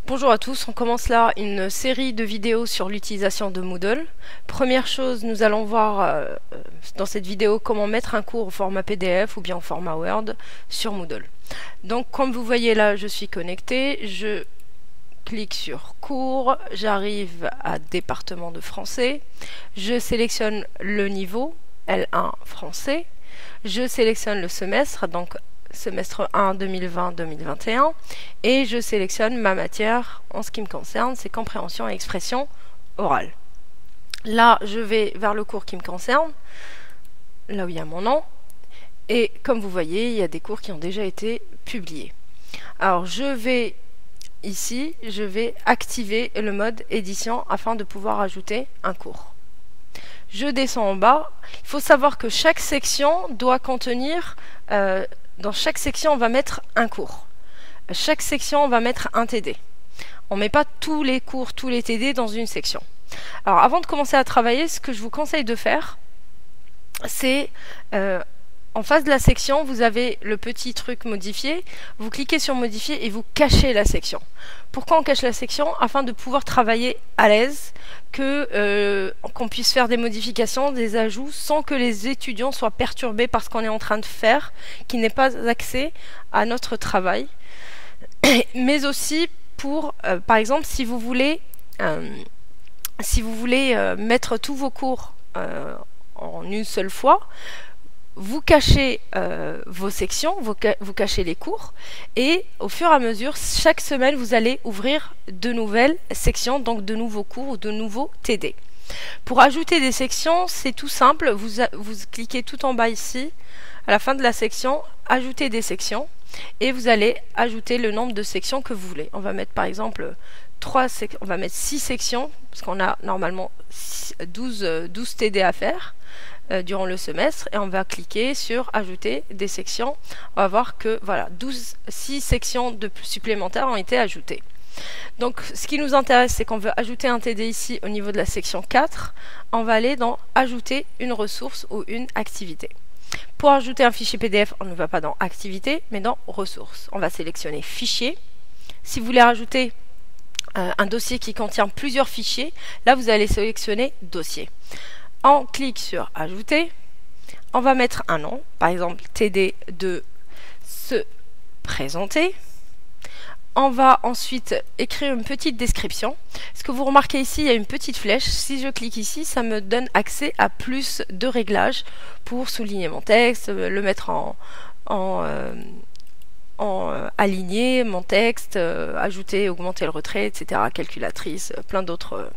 Bonjour à tous, on commence là une série de vidéos sur l'utilisation de Moodle. Première chose, nous allons voir dans cette vidéo comment mettre un cours au format PDF ou bien au format Word sur Moodle. Donc comme vous voyez là, je suis connectée, je clique sur cours, j'arrive à département de français, je sélectionne le niveau L1 français, je sélectionne le semestre, donc semestre 1 2020-2021 et je sélectionne ma matière en ce qui me concerne, c'est compréhension et expression orale. Là, je vais vers le cours qui me concerne, là où il y a mon nom, et comme vous voyez, il y a des cours qui ont déjà été publiés. Alors, je vais ici, je vais activer le mode édition afin de pouvoir ajouter un cours. Je descends en bas. Il faut savoir que chaque section doit contenir dans chaque section, on va mettre un cours. Chaque section, on va mettre un TD. On ne met pas tous les cours, tous les TD dans une section. Alors, avant de commencer à travailler, ce que je vous conseille de faire, c'est en face de la section, vous avez le petit truc modifier. Vous cliquez sur modifier et vous cachez la section. Pourquoi on cache la section? Afin de pouvoir travailler à l'aise, qu'on puisse faire des modifications, des ajouts, sans que les étudiants soient perturbés par ce qu'on est en train de faire, qu'ils n'aient pas accès à notre travail. Mais aussi pour, par exemple, si vous voulez mettre tous vos cours en une seule fois, vous cachez vos sections, vous cachez les cours, et au fur et à mesure, chaque semaine, vous allez ouvrir de nouvelles sections, donc de nouveaux cours ou de nouveaux TD. Pour ajouter des sections, c'est tout simple, vous cliquez tout en bas ici, à la fin de la section, ajouter des sections, et vous allez ajouter le nombre de sections que vous voulez. On va mettre par exemple 6 sections, parce qu'on a normalement 12 TD à faire durant le semestre, et on va cliquer sur ajouter des sections. On va voir que voilà, 6 sections supplémentaires ont été ajoutées. Donc ce qui nous intéresse, c'est qu'on veut ajouter un TD ici au niveau de la section 4. On va aller dans ajouter une ressource ou une activité. Pour ajouter un fichier PDF, on ne va pas dans activité mais dans ressources. On va sélectionner fichier. Si vous voulez rajouter un dossier qui contient plusieurs fichiers, là vous allez sélectionner dossier. On clique sur ajouter, on va mettre un nom, par exemple TD de se présenter. On va ensuite écrire une petite description. Ce que vous remarquez ici, il y a une petite flèche. Si je clique ici, ça me donne accès à plus de réglages pour souligner mon texte, le mettre aligner mon texte, ajouter, augmenter le retrait, etc. Calculatrice, plein d'autres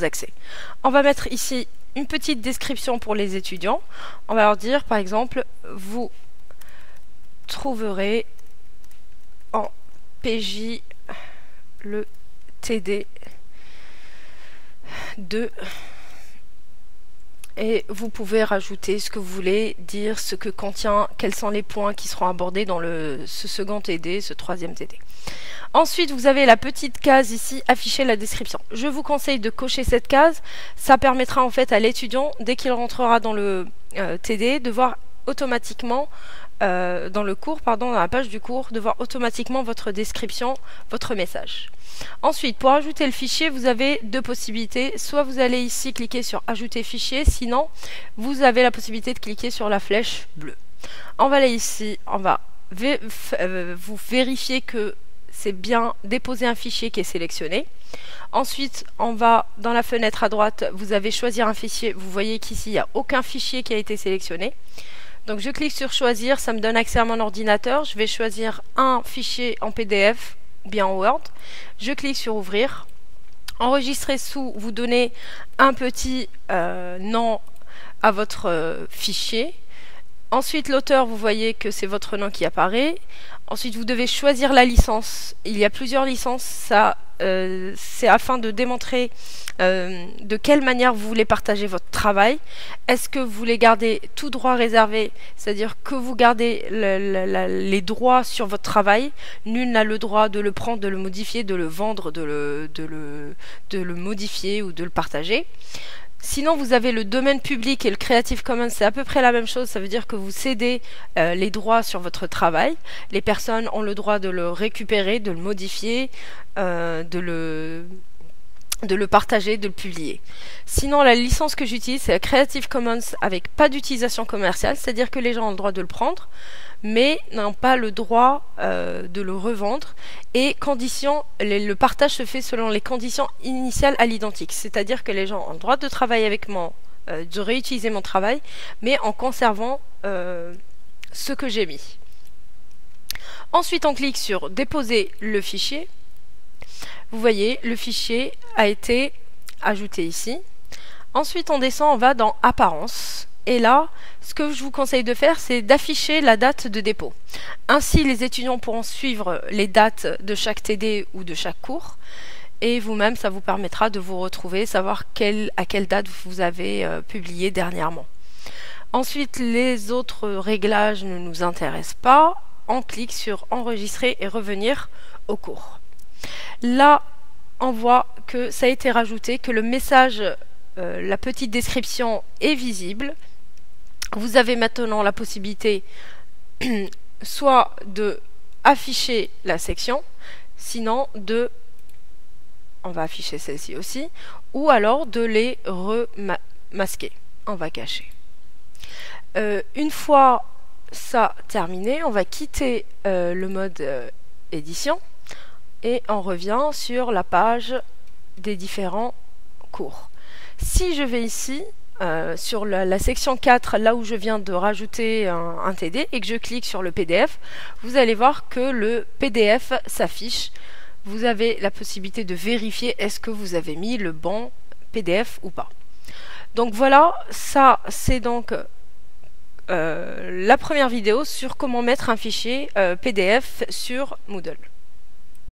accès. On va mettre ici une petite description pour les étudiants. On va leur dire, par exemple, vous trouverez en PJ le TD de... Et vous pouvez rajouter ce que vous voulez, dire ce que contient, quels sont les points qui seront abordés dans ce second TD, ce troisième TD. Ensuite, vous avez la petite case ici, afficher la description. Je vous conseille de cocher cette case. Ça permettra en fait à l'étudiant, dès qu'il rentrera dans le TD, de voir automatiquement, dans le cours, pardon, dans la page du cours, de voir automatiquement votre description, votre message. Ensuite, pour ajouter le fichier, vous avez deux possibilités. Soit vous allez ici cliquer sur ajouter fichier, sinon vous avez la possibilité de cliquer sur la flèche bleue. On va aller ici, on va vous vérifier que c'est bien déposer un fichier qui est sélectionné. Ensuite, on va dans la fenêtre à droite, vous avez choisir un fichier. Vous voyez qu'ici, il n'y a aucun fichier qui a été sélectionné. Donc je clique sur choisir, ça me donne accès à mon ordinateur. Je vais choisir un fichier en PDF ou bien en Word. Je clique sur ouvrir. Enregistrer sous, vous donnez un petit nom à votre fichier. Ensuite, l'auteur, vous voyez que c'est votre nom qui apparaît. Ensuite, vous devez choisir la licence. Il y a plusieurs licences. Ça, c'est afin de démontrer de quelle manière vous voulez partager votre travail. Est-ce que vous voulez garder tout droit réservé, c'est-à-dire que vous gardez les droits sur votre travail. Nul n'a le droit de le prendre, de le modifier, de le vendre, de le modifier ou de le partager. Sinon, vous avez le domaine public et le Creative Commons, c'est à peu près la même chose. Ça veut dire que vous cédez les droits sur votre travail. Les personnes ont le droit de le récupérer, de le modifier, de le partager, de le publier. Sinon, la licence que j'utilise, c'est la Creative Commons avec pas d'utilisation commerciale, c'est-à-dire que les gens ont le droit de le prendre, mais n'ont pas le droit de le revendre. Et le partage se fait selon les conditions initiales à l'identique, c'est-à-dire que les gens ont le droit de travailler avec de réutiliser mon travail, mais en conservant ce que j'ai mis. Ensuite, on clique sur déposer le fichier. Vous voyez, le fichier a été ajouté ici. Ensuite, on descend, on va dans Apparence. Et là, ce que je vous conseille de faire, c'est d'afficher la date de dépôt. Ainsi, les étudiants pourront suivre les dates de chaque TD ou de chaque cours. Et vous-même, ça vous permettra de vous retrouver, savoir à quelle date vous avez publié dernièrement. Ensuite, les autres réglages ne nous intéressent pas. On clique sur Enregistrer et revenir au cours. Là, on voit que ça a été rajouté, que le message, la petite description est visible. Vous avez maintenant la possibilité soit de afficher la section, sinon on va afficher celle-ci aussi, ou alors de les remasquer. On va cacher. Une fois ça terminé, on va quitter le mode édition. Et on revient sur la page des différents cours. Si je vais ici, sur la section 4, là où je viens de rajouter un TD, et que je clique sur le PDF, vous allez voir que le PDF s'affiche. Vous avez la possibilité de vérifier est-ce que vous avez mis le bon PDF ou pas. Donc voilà, ça c'est donc la première vidéo sur comment mettre un fichier PDF sur Moodle.